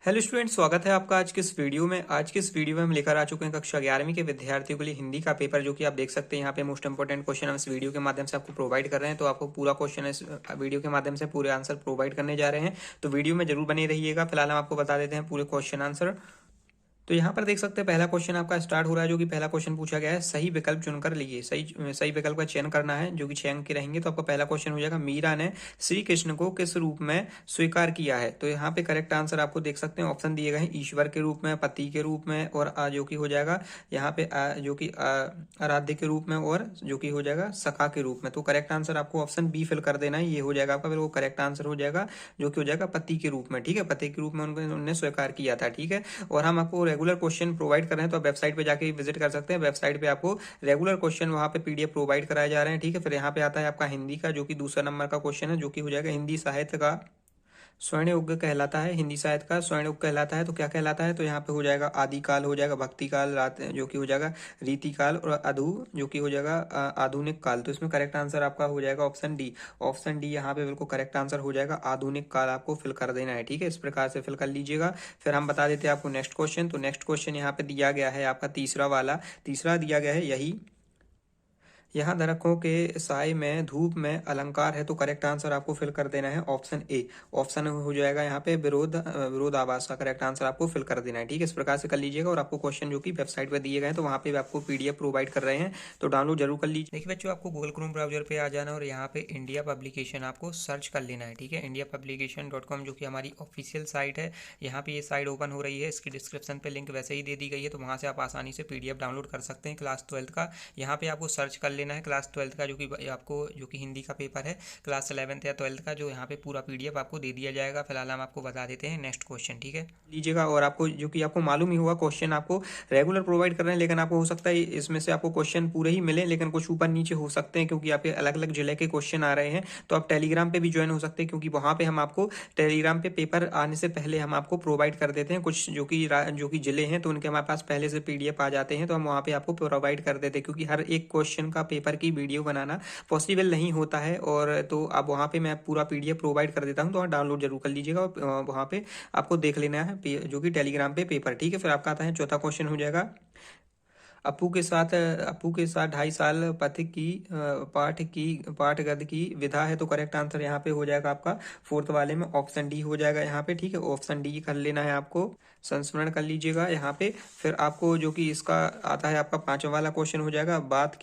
Hello student, स्वागत है आपका आज के इस वीडियो में। आज के इस वीडियो में हम लेकर आ चुके हैं कक्षा 11वीं के विद्यार्थियों के लिए हिंदी का पेपर, जो कि आप देख सकते हैं यहाँ पे मोस्ट इंपोर्टेंट क्वेश्चन हम इस वीडियो के माध्यम से आपको प्रोवाइड कर रहे हैं। तो आपको पूरा क्वेश्चन इस वीडियो के माध्यम से पूरे आंसर प्रोवाइड करने जा रहे हैं, तो वीडियो में जरूर बने रहिएगा। फिलहाल हम आपको बता देते हैं पूरे क्वेश्चन आंसर। तो यहाँ पर देख सकते हैं पहला क्वेश्चन आपका स्टार्ट हो रहा है, जो कि पहला क्वेश्चन पूछा गया है, सही विकल्प चुनकर लिए। सही सही विकल्प का चयन करना है, जो कि 6 अंक के रहेंगे। तो आपका पहला क्वेश्चन हो जाएगा, मीरा ने श्री कृष्ण को किस रूप में स्वीकार किया है। तो यहाँ पे करेक्ट आंसर आपको देख सकते हैं, ऑप्शन दिए गए हैं, ईश्वर के रूप में, पति के रूप में, और जो कि हो जाएगा यहाँ पे जो कि आराध्य के रूप में, और जो कि हो जाएगा सखा के रूप में। तो करेक्ट आंसर आपको ऑप्शन बी फिल कर देना है, ये हो जाएगा आपका बिल्कुल करेक्ट आंसर हो जाएगा, जो कि हो जाएगा पति के रूप में। ठीक है, पति के रूप में उन्होंने स्वीकार किया था। ठीक है, और हम आपको रेगुलर क्वेश्चन प्रोवाइड कर रहे हैं, तो आप वेबसाइट पे जाके विजिट कर सकते हैं। वेबसाइट पे आपको रेगुलर क्वेश्चन वहां पे पीडीएफ प्रोवाइड कराए जा रहे हैं। ठीक है, फिर यहाँ पे आता है आपका हिंदी का, जो कि दूसरा नंबर का क्वेश्चन है, जो कि हो जाएगा हिंदी साहित्य का स्वर्ण युग कहलाता है। हिंदी साहित्य का स्वर्ण युग कहलाता है, तो क्या कहलाता है, तो यहाँ पे हो जाएगा आदिकाल, हो जाएगा भक्ति काल, रात जो कि हो जाएगा रीति काल, और अधु जो कि हो जाएगा आधुनिक काल। तो इसमें करेक्ट आंसर आपका हो जाएगा ऑप्शन डी। ऑप्शन डी यहाँ पे बिल्कुल करेक्ट आंसर हो जाएगा, आधुनिक काल आपको फिल कर देना है। ठीक है, इस प्रकार से फिल कर लीजिएगा। फिर हम बता देते हैं आपको नेक्स्ट क्वेश्चन। तो नेक्स्ट क्वेश्चन यहाँ पे दिया गया है आपका तीसरा वाला, तीसरा दिया गया है, यही यहाँ दरख्तों के साय में धूप में अलंकार है। तो करेक्ट आंसर आपको फिल कर देना है ऑप्शन ए। ऑप्शन हो जाएगा यहाँ पे विरोधाभास का करेक्ट आंसर आपको फिल कर देना है। ठीक है, इस प्रकार से कर लीजिएगा। और आपको क्वेश्चन जो कि वेबसाइट पे दिए गए हैं, तो वहाँ पे भी आपको पीडीएफ प्रोवाइड कर रहे हैं, तो डाउनलोड जरूर कर लीजिए। देखिए बच्चों, आपको गूगल क्रोम ब्राउजर पे आ जाना और यहाँ पे इंडिया पब्लिकेशन आपको सर्च कर लेना है। ठीक है, इंडिया पब्लिकेशन.com जो कि हमारी ऑफिशियल साइट है, यहाँ पे ये साइट ओपन हो रही है। इसकी डिस्क्रिप्शन पे लिंक वैसे ही दे दी गई है, तो वहाँ से आप आसानी से पीडीएफ डाउनलोड कर सकते हैं क्लास 12th का। यहाँ पे आपको सर्च कर लेना है क्लास 12th का, जो कि आपको जो कि हिंदी का पेपर है क्लास 11th या 12th का, जो यहाँ पे पूरा पीडीएफ आपको दे दिया जाएगा। फिलहाल हम आपको बता देते हैं नेक्स्ट क्वेश्चन। ठीक है, लीजिएगा। और आपको जो कि आपको मालूम ही हुआ, क्वेश्चन आपको रेगुलर प्रोवाइड कर रहे हैं, लेकिन आपको हो सकता है इसमें से आपको क्वेश्चन पूरे ही मिले, लेकिन कुछ ऊपर नीचे हो सकते हैं, क्योंकि आपके अलग अलग जिले के क्वेश्चन आ रहे हैं। तो आप टेलीग्राम पे भी ज्वाइन हो सकते हैं, क्योंकि वहां पे हम आपको टेलीग्राम पे पेपर आने से पहले हम आपको प्रोवाइड कर देते हैं। कुछ जो कि जिले हैं, तो उनके हमारे पास पहले से पीडीएफ आ जाते हैं, तो हम वहाँ पे आपको प्रोवाइड कर देते हैं, क्योंकि हर एक क्वेश्चन का पेपर की वीडियो बनाना पॉसिबल नहीं होता है। और तो आप वहाँ पे मैं पूरा पीडीएफ प्रोवाइड कर देता हूँ, तो वहाँ डाउनलोड जरूर कर लीजिएगा, और वहाँ पे आपको देख लेना है जो कि टेलीग्राम पे पेपर। ठीक है, फिर आपका आता है चौथा क्वेश्चन हो जाएगा, अपू के साथ 2.5 साल पथ की पाठ गद की विधा है। तो करेक्ट आंसर यहाँ पे हो जाएगा आपका फोर्थ वाले में ऑप्शन डी हो जाएगा यहाँ पे। ठीक है, ऑप्शन डी कर लेना है आपको, संस्मरण कर लीजिएगा यहाँ पे। फिर आपको जो कि इसका आता है आपका पांचवा वाला क्वेश्चन हो जाएगा, बात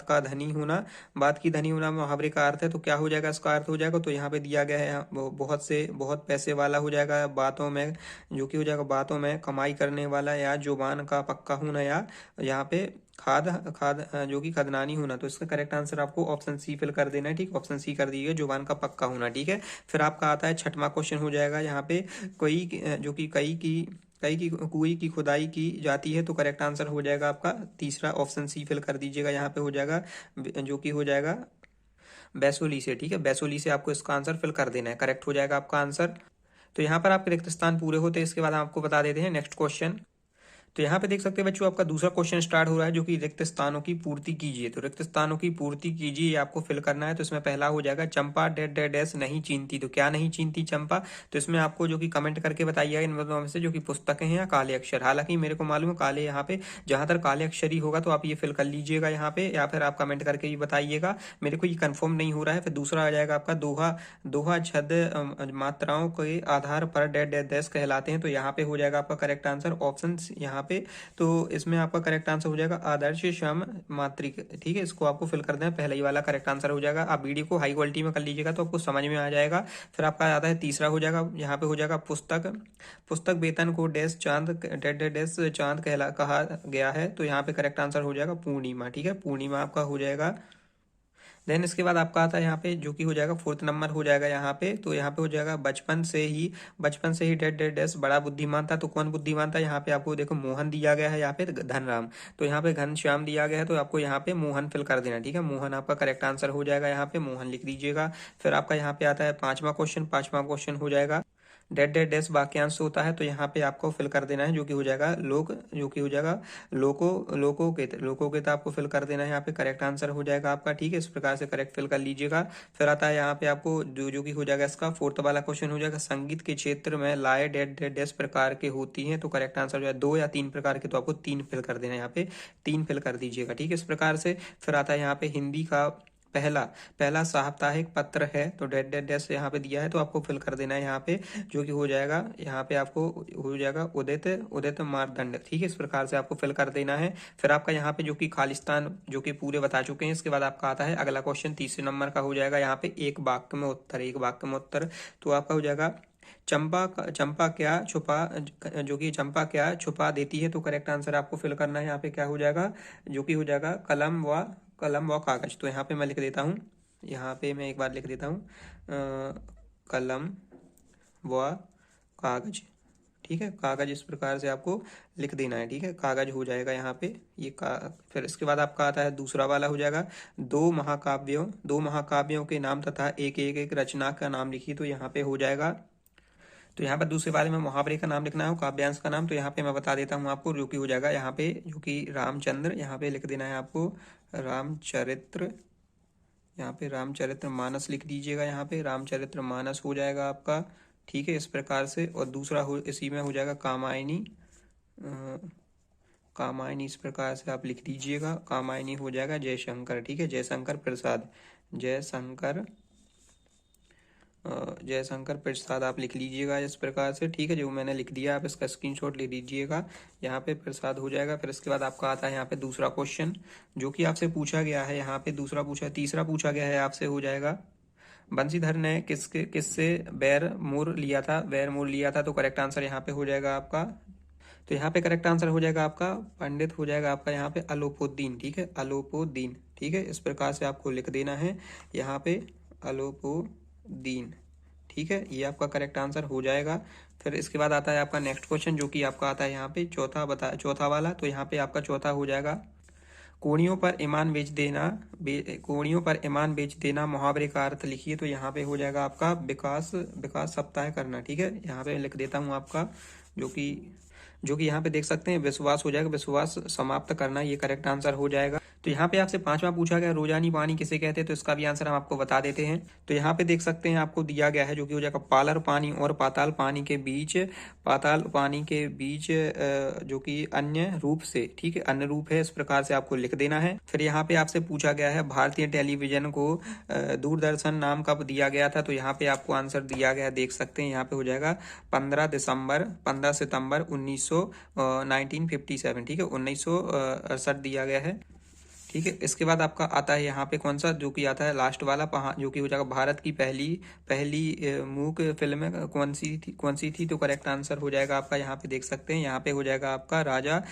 का धनी होना। बात की धनी होना मुहावरे का अर्थ है, तो क्या हो जाएगा, इसका अर्थ हो जाएगा, तो यहाँ पे दिया गया है बहुत पैसे वाला हो जाएगा, बातों में जो कि हो जाएगा बातों में कमाई करने वाला, या जुबान का पक्का होना, या यहाँ पे खाद खाद जो कि खदनानी होना। तो इसका करेक्ट आंसर आपको ऑप्शन सी फिल कर देना है। ठीक, ऑप्शन सी कर दीजिए, जुबान का पक्का होना। ठीक है, फिर आपका आता है छठवां क्वेश्चन हो जाएगा यहाँ पे, कोई जो कि कई की कुएं की खुदाई की जाती है। तो करेक्ट आंसर हो जाएगा आपका तीसरा, ऑप्शन सी फिल कर दीजिएगा, यहाँ पे हो जाएगा जो कि हो जाएगा बैसोली से। ठीक है, बैसोली से आपको इसका आंसर फिल कर देना है, करेक्ट हो जाएगा आपका आंसर। तो यहाँ पर आपके रिक्त स्थान पूरे होते हैं। इसके बाद हम आपको बता देते हैं नेक्स्ट क्वेश्चन। तो यहाँ पे देख सकते हैं बच्चों, आपका दूसरा क्वेश्चन स्टार्ट हो रहा है, जो कि रिक्त स्थानों की पूर्ति कीजिए। तो रिक्त स्थानों की पूर्ति कीजिए, ये आपको फिल करना है। तो इसमें पहला हो जाएगा, चंपा डेड डेड डैश नहीं चीनती। तो क्या नहीं चीनती चंपा, तो इसमें आपको जो कि कमेंट करके बताइएगा इन दोनों में से, जो कि पुस्तकें हैं या काले अक्षर। हालांकि मेरे को मालूम है काले, यहाँ पे जहां तक काले अक्षर ही होगा, तो आप ये फिल कर लीजिएगा यहाँ पे, या फिर आप कमेंट करके भी बताइएगा, मेरे को ये कंफर्म नहीं हो रहा है। फिर दूसरा आ जाएगा आपका दोहा दोहा छद मात्राओं के आधार पर डेड डेड डैश कहलाते हैं। तो यहाँ पे हो जाएगा आपका करेक्ट आंसर ऑप्शन यहाँ पे। तो इसमें आपका करेक्ट आंसर हो जाएगा आदर्श सम मात्रिक। ठीक है, इसको आपको फिल कर देना, पहला ही वाला करेक्ट आंसर हो जाएगा। आप वीडियो को हाई क्वालिटी में कर लीजिएगा, तो आपको समझ में आ जाएगा। फिर आपका आता है तीसरा हो जाएगा, यहाँ पे हो जाएगा पुस्तक पुस्तक वेतन को डैश चांद डेड डैश चांद कहा गया है। तो यहाँ पे करेक्ट आंसर हो जाएगा पूर्णिमा। ठीक है, पूर्णिमा आपका हो जाएगा। देन इसके बाद आपका आता है यहाँ पे, जो कि हो जाएगा फोर्थ नंबर हो जाएगा यहाँ पे। तो यहाँ पे हो जाएगा बचपन से ही डेड डेड डैश बड़ा बुद्धिमान था। तो कौन बुद्धिमान था, यहाँ पे आपको देखो मोहन दिया गया है, यहाँ पे धनराम। तो यहाँ पे घनश्याम दिया गया है, तो आपको यहाँ पे मोहन फिल कर देना। ठीक है, मोहन आपका करेक्ट आंसर हो जाएगा, यहाँ पे मोहन लिख दीजिएगा। फिर आपका यहाँ पे आता है पांचवा क्वेश्चन हो जाएगा, डेट डेट डैश वाक्यांश होता है, तो यहाँ पे आपको फिल कर देना है, जो कि हो जाएगा लोक, जो कि हो जाएगा लोकोकेत आपको फिल कर देना है। यहाँ पे करेक्ट आंसर हो जाएगा आपका। ठीक है, इस प्रकार से करेक्ट फिल कर लीजिएगा। फिर आता है यहाँ पे आपको जो कि हो जाएगा इसका फोर्थ वाला क्वेश्चन हो जाएगा, संगीत के क्षेत्र में लाए डेट डेट डैश प्रकार के होती हैं, तो करेक्ट आंसर जो है 2 या 3 प्रकार के, तो आपको 3 फिल कर देना है। यहाँ पे 3 फिल कर दीजिएगा। ठीक है, इस प्रकार से। फिर आता है यहाँ पे हिंदी का पहला पहला साप्ताहिक पत्र है, तो डेट डेट डैश यहाँ पे दिया है, तो आपको फिल कर देना है यहाँ पे, जो कि हो जाएगा यहाँ पे आपको हो जाएगा उदित उदित मारदंड। ठीक है, इस प्रकार से आपको फिल कर देना है। फिर आपका यहाँ पे जो कि खालिस्तान जो कि पूरे बता चुके हैं। इसके बाद आपका आता है अगला क्वेश्चन, तीसरे नंबर का हो जाएगा यहाँ पे एक वाक्य में उत्तर, एक वाक्य में उत्तर। तो आपका हो जाएगा चंपा क्या छुपा, जो कि चंपा क्या छुपा देती है, तो करेक्ट आंसर आपको फिल करना है। यहाँ पे क्या हो जाएगा, जो कि हो जाएगा कलम व कागज। तो यहाँ पे मैं लिख देता हूँ, यहाँ पे मैं एक बार लिख देता हूँ कलम व कागज। ठीक है, कागज इस प्रकार से आपको लिख देना है। ठीक है, कागज हो जाएगा यहाँ पे ये फिर इसके बाद आपका आता है दूसरा वाला हो जाएगा, दो महाकाव्यों के नाम तथा एक रचना का नाम लिखिए, तो यहाँ पे हो जाएगा। तो यहाँ पर दूसरे वाले में मुहावरे का नाम लिखना है, काव्यांश का नाम, तो यहाँ पे मैं बता देता हूँ आपको, जो कि हो जाएगा यहाँ पे जो कि रामचंद्र, यहाँ पे लिख देना है आपको रामचरित्र, यहाँ पे रामचरित्र मानस लिख दीजिएगा, यहाँ पे रामचरित्र मानस हो जाएगा आपका। ठीक है, इस प्रकार से। और दूसरा हो इसी में हो जाएगा कामायनी, इस प्रकार से आप लिख दीजिएगा, कामायनी हो जाएगा जयशंकर। ठीक है, जयशंकर प्रसाद आप लिख लीजिएगा इस प्रकार से। ठीक है, जो मैंने लिख दिया आप इसका स्क्रीनशॉट ले लीजिएगा, यहाँ पे प्रसाद हो जाएगा। फिर इसके बाद आपका आता है यहाँ पे दूसरा क्वेश्चन, जो कि आपसे पूछा गया है, यहाँ पे तीसरा पूछा गया है आपसे, हो जाएगा बंशीधर ने किससे बैर मोर लिया था, तो करेक्ट आंसर यहाँ पे हो जाएगा आपका। तो यहाँ पे करेक्ट आंसर हो जाएगा आपका पंडित, हो जाएगा आपका यहाँ पे अलोपोद्दीन। ठीक है, अलोपोद्दीन। ठीक है, इस प्रकार से आपको लिख देना है यहाँ पे अलोपोद्दीन। ठीक है, ये आपका करेक्ट आंसर हो जाएगा। फिर इसके बाद आता है आपका नेक्स्ट क्वेश्चन, जो कि आपका आता है यहाँ पे चौथा वाला। तो यहाँ पे आपका चौथा हो जाएगा, कोड़ियों पर ईमान बेच देना मुहावरे का अर्थ लिखिए, तो यहाँ पे हो जाएगा आपका विकास सप्ताह करना। ठीक है, यहाँ पे लिख देता हूँ आपका, जो कि यहाँ पे देख सकते हैं विश्वास हो जाएगा, विश्वास समाप्त करना, ये करेक्ट आंसर हो जाएगा। तो यहाँ पे आपसे पांचवा पूछा गया, रोजानी पानी किसे कहते हैं, तो इसका भी आंसर हम आपको बता देते हैं। तो यहाँ पे देख सकते हैं आपको दिया गया है, जो कि हो जाएगा पालर पानी और पाताल पानी के बीच जो कि अन्य रूप से। ठीक है, अन्य रूप है, इस प्रकार से आपको लिख देना है। फिर यहाँ पे आपसे पूछा गया है भारतीय टेलीविजन को दूरदर्शन नाम कब दिया गया था, तो यहाँ पे आपको आंसर दिया गया, देख सकते हैं यहाँ पे हो जाएगा 15 सितंबर 1957। ठीक है, 1968 दिया गया है। ठीक है, इसके बाद आपका आता है यहाँ पे कौन सा, जो कि आता है लास्ट वाला, जो कि हो जाएगा भारत की पहली मूक फिल्म कौन सी थी, तो करेक्ट आंसर हो जाएगा आपका, यहाँ पे देख सकते हैं, यहाँ पे हो जाएगा आपका राजा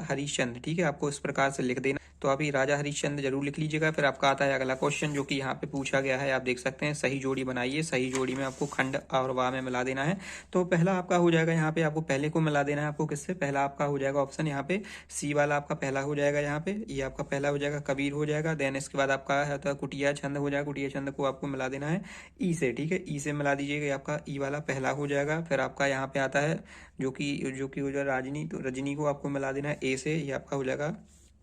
हरिश्चंद्र। ठीक है, आपको इस प्रकार से लिख देना, तो अभी राजा हरिश्चंद्र जरूर लिख लीजिएगा। फिर आपका आता है अगला क्वेश्चन, जो कि यहाँ पे पूछा गया है, आप देख सकते हैं, सही जोड़ी बनाइए, सही जोड़ी में आपको खंड और वाह में मिला देना है। तो पहला आपका हो जाएगा यहाँ पे, आपको पहले को मिला देना है, आपको किससे, पहला आपका हो जाएगा ऑप्शन यहाँ पे सी वाला, आपका पहला हो जाएगा, यहाँ पे ये आपका पहला हो जाएगा कबीर हो जाएगा। देन इसके बाद आपका है तो कुटिया छंद हो जाएगा, कुटिया छंद को आपको मिला देना है ई से। ठीक है, ई से मिला दीजिएगा, आपका ई वाला पहला हो जाएगा। फिर आपका यहाँ पे आता है जो कि हो जाएगा राजनी, तो रजनी को आपको मिला देना है ए से, ये आपका हो जाएगा,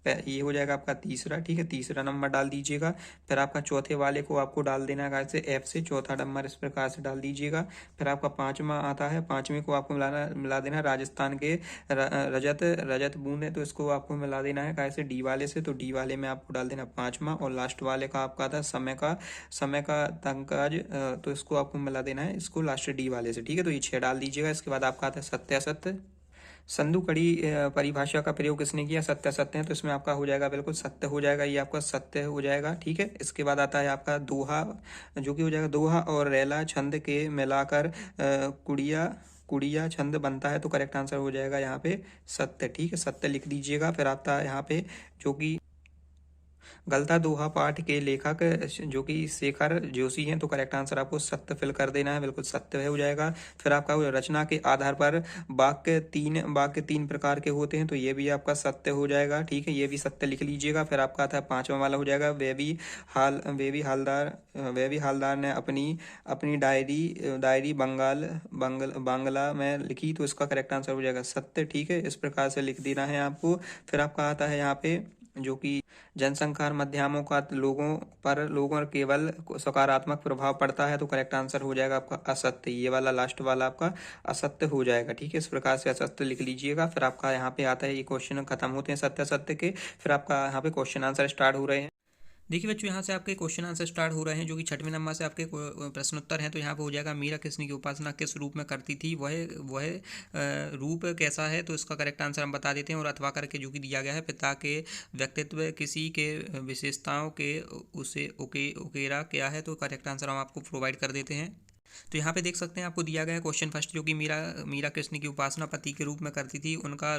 ये हो जाएगा आपका तीसरा। ठीक है, तीसरा नंबर डाल दीजिएगा। फिर आपका चौथे वाले को आपको डाल देना है से एफ से, चौथा नंबर इस प्रकार से डाल दीजिएगा। फिर आपका पांचवा आता है, पांचवे को आपको मिला देना है राजस्थान के रजत बूंद है, तो इसको आपको मिला देना है कैसे, डी वाले से, तो डी वाले में आपको डाल देना पांचवा। और लास्ट वाले का आपका आता है समय का तंकाज, तो इसको आपको मिला देना है, इसको लास्ट डी वाले से। ठीक है, तो ये 6 डाल दीजिएगा। इसके बाद आपका आता है सत्यासत्य, संधु कड़ी परिभाषा का प्रयोग किसने किया, सत्यासत्य है, तो इसमें आपका हो जाएगा बिल्कुल सत्य हो जाएगा, ये आपका सत्य हो जाएगा। ठीक है, इसके बाद आता है आपका दोहा, जो कि हो जाएगा दोहा और रेला छंद के मिलाकर कुड़िया छंद बनता है, तो करेक्ट आंसर हो जाएगा यहाँ पे सत्य। ठीक है, सत्य लिख दीजिएगा। फिर आता है यहाँ पे जो कि गलता दोहा पाठ के लेखक जो कि शेखर जोशी हैं, तो करेक्ट आंसर आपको सत्य फिल कर देना है, बिल्कुल सत्य हो जाएगा। फिर आपका रचना के आधार पर वाक्य तीन प्रकार के होते हैं, तो ये भी आपका सत्य हो जाएगा। ठीक है, ये भी सत्य लिख लीजिएगा। फिर आपका आता है पांचवा वाला हो जाएगा, वे भी हालदार ने अपनी अपनी डायरी बांग्ला में लिखी, तो इसका करेक्ट आंसर हो जाएगा सत्य। ठीक है, इस प्रकार से लिख देना है आपको। फिर आपका आता है यहाँ पे जो कि जनसंख्या माध्यमों का लोगों पर केवल सकारात्मक प्रभाव पड़ता है, तो करेक्ट आंसर हो जाएगा आपका असत्य। ये वाला लास्ट वाला आपका असत्य हो जाएगा। ठीक है, इस प्रकार से असत्य लिख लीजिएगा। फिर आपका यहाँ पे आता है, ये क्वेश्चन खत्म होते हैं सत्य असत्य के। फिर आपका यहाँ पे क्वेश्चन आंसर स्टार्ट हो रहे हैं। देखिए बच्चों, यहाँ से आपके क्वेश्चन आंसर स्टार्ट हो रहे हैं, जो कि छठवें नंबर से आपके प्रश्न उत्तर हैं। तो यहाँ पे हो जाएगा, मीरा कृष्ण की उपासना किस रूप में करती थी, वह रूप कैसा है, तो इसका करेक्ट आंसर हम बता देते हैं। और अथवा करके जो कि दिया गया है, पिता के व्यक्तित्व किसी के विशेषताओं के उकेरा क्या है, तो करेक्ट आंसर हम आपको प्रोवाइड कर देते हैं। तो यहाँ पे देख सकते हैं आपको दिया गया है क्वेश्चन फर्स्ट, जो कि मीरा कृष्ण की उपासना पति के रूप में करती थी। उनका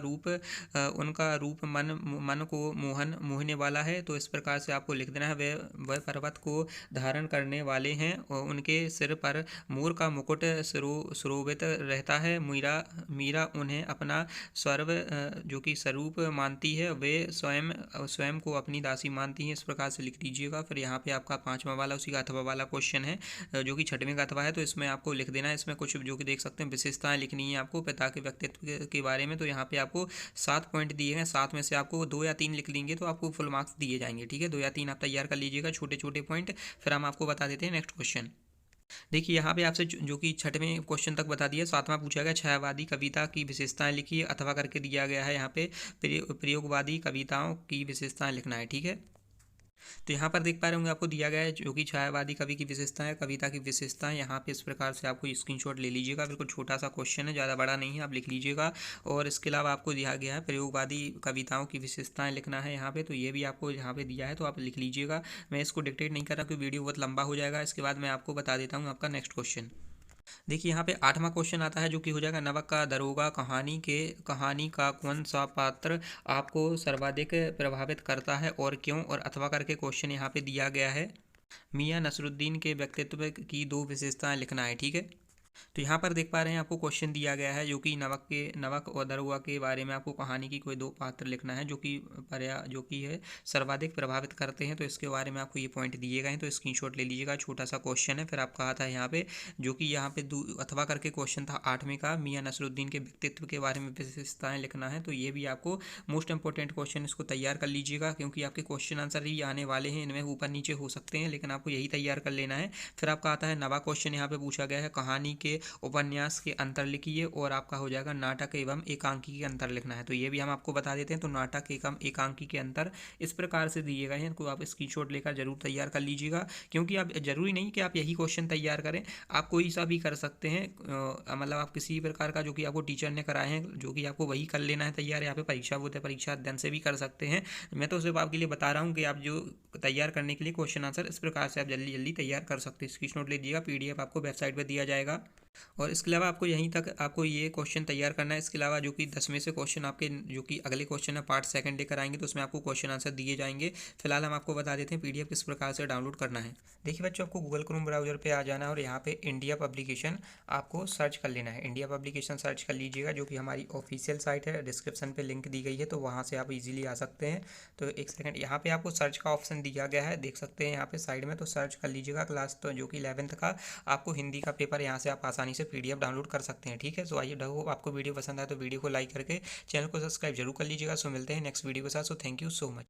रूप मन को मोहने वाला है, तो इस प्रकार से आपको लिख देना है। वह पर्वत को धारण करने वाले हैं और उनके सिर पर मोर का मुकुट सुशोभित रहता है। मीरा उन्हें अपना जो कि स्वरूप मानती है, वे स्वयं को अपनी दासी मानती हैं। इस प्रकार से लिख दीजिएगा। फिर यहाँ पे आपका पांचवा वाला उसी का अथवा वाला क्वेश्चन है, जो कि छठवें का अथवा है, तो इसमें आपको लिख देना है। इसमें कुछ जो कि देख सकते हैं विशेषताएं लिखनी है आपको पिता के व्यक्तित्व के बारे में। तो यहाँ पे आपको 7 पॉइंट दिए हैं, 7 में से आपको 2 या 3 लिख लेंगे तो आपको फुल मार्क्स दिए जाएंगे। ठीक है, 2 या 3 आप तैयार कर लीजिएगा, छोटे छोटे पॉइंट। फिर हम आपको बता देते हैं नेक्स्ट क्वेश्चन। देखिए यहाँ पे आपसे जो कि छठवें क्वेश्चन तक बता दिया, सातवां पूछा गया छायावादी कविता की विशेषताएं लिखिए, अथवा करके दिया गया है यहाँ पे प्रयोगवादी कविताओं की विशेषताएं लिखना है। ठीक है, तो यहाँ पर देख पा रहे होंगे आपको दिया गया है जो कि छायावादी कवि की विशेषताएं, कविता की विशेषताएं। यहाँ पे इस प्रकार से आपको स्क्रीनशॉट ले लीजिएगा, बिल्कुल छोटा सा क्वेश्चन है, ज़्यादा बड़ा नहीं है, आप लिख लीजिएगा। और इसके अलावा आपको दिया गया है प्रयोगवादी कविताओं की विशेषताएं लिखना है यहाँ पे, तो ये भी आपको यहाँ पे दिया है, तो आप लिख लीजिएगा। मैं इसको डिक्टेट नहीं कर रहा क्योंकि वीडियो बहुत लंबा हो जाएगा। इसके बाद मैं आपको बता देता हूँ आपका नेक्स्ट क्वेश्चन। देखिए यहाँ पे आठवां क्वेश्चन आता है, जो कि हो जाएगा नवक का दरोगा कहानी का कौन सा पात्र आपको सर्वाधिक प्रभावित करता है और क्यों। और अथवा करके क्वेश्चन यहाँ पे दिया गया है, मियां नसरुद्दीन के व्यक्तित्व की 2 विशेषताएं लिखना है। ठीक है, तो यहाँ पर देख पा रहे हैं आपको क्वेश्चन दिया गया है, जो कि नवक और दरोगा के बारे में आपको कहानी की कोई 2 पात्र लिखना है, जो कि है सर्वाधिक प्रभावित करते हैं। तो इसके बारे में आपको ये पॉइंट दिए गए हैं, तो स्क्रीनशॉट ले लीजिएगा, छोटा सा क्वेश्चन है। फिर आपका आता है यहाँ पे, जो कि यहाँ पे अथवा करके क्वेश्चन था 8वें का, मियां नसरुद्दीन के व्यक्तित्व के बारे में विशेषताएं लिखना है। तो ये भी आपको मोस्ट इंपॉर्टेंट क्वेश्चन, इसको तैयार कर लीजिएगा, क्योंकि आपके क्वेश्चन आंसर ही आने वाले हैं, इनमें ऊपर नीचे हो सकते हैं, लेकिन आपको यही तैयार कर लेना है। फिर आपका आता है नवा क्वेश्चन, यहाँ पे पूछा गया है कहानी के उपन्यास के अंतर लिखिए, और आपका हो जाएगा नाटक एवं एकांकी के अंतर लिखना है। तो ये भी हम आपको बता देते हैं। तो नाटक एवं एकांकी के अंतर इस प्रकार से दिए गए हैं, इनको आप स्क्रीनशॉट लेकर जरूर तैयार कर लीजिएगा, क्योंकि आप जरूरी नहीं कि आप यही क्वेश्चन तैयार करें, आप कोई सा भी कर सकते हैं। मतलब आप किसी प्रकार का जो कि आपको टीचर ने कराए हैं, जो कि आपको वही कर लेना है तैयार। यहाँ पे परीक्षा होते हैं, परीक्षा अध्ययन से भी कर सकते हैं। मैं तो सिर्फ आपके लिए बता रहा हूँ कि आप जो तैयार करने के लिए क्वेश्चन आंसर इस प्रकार से आप जल्दी जल्दी तैयार कर सकते हैं। स्क्रीनशॉट ले लीजिएगा, PDF आपको वेबसाइट पर दिया जाएगा। और इसके अलावा आपको यहीं तक आपको ये क्वेश्चन तैयार करना है। इसके अलावा जो कि 10वें से क्वेश्चन आपके जो कि अगले क्वेश्चन है पार्ट 2 लेकर आएंगे, तो उसमें आपको क्वेश्चन आंसर दिए जाएंगे। फिलहाल हम आपको बता देते हैं PDF किस प्रकार से डाउनलोड करना है। देखिए बच्चों, आपको गूगल क्रोम ब्राउजर पे आ जाना है और यहाँ पे इंडिया पब्लिकेशन आपको सर्च कर लेना है। इंडिया पब्लिकेशन सर्च कर लीजिएगा, जो कि हमारी ऑफिशियल साइट है, डिस्क्रिप्शन पे लिंक दी गई है, तो वहाँ से आप इजीली आ सकते हैं। तो एक सेकंड, यहाँ पे आपको सर्च का ऑप्शन दिया गया है, देख सकते हैं यहाँ पे साइड में। तो सर्च कर लीजिएगा क्लास, तो जो कि 11th का आपको हिंदी का पेपर, यहाँ से आप आसानी से PDF डाउनलोड कर सकते हैं। ठीक है, सो आइए, आपको वीडियो पसंद आए तो वीडियो को लाइक करके चैनल को सब्सक्राइब जरूर कर लीजिएगा। सो मिलते हैं नेक्स्ट वीडियो के साथ। So thank you so much.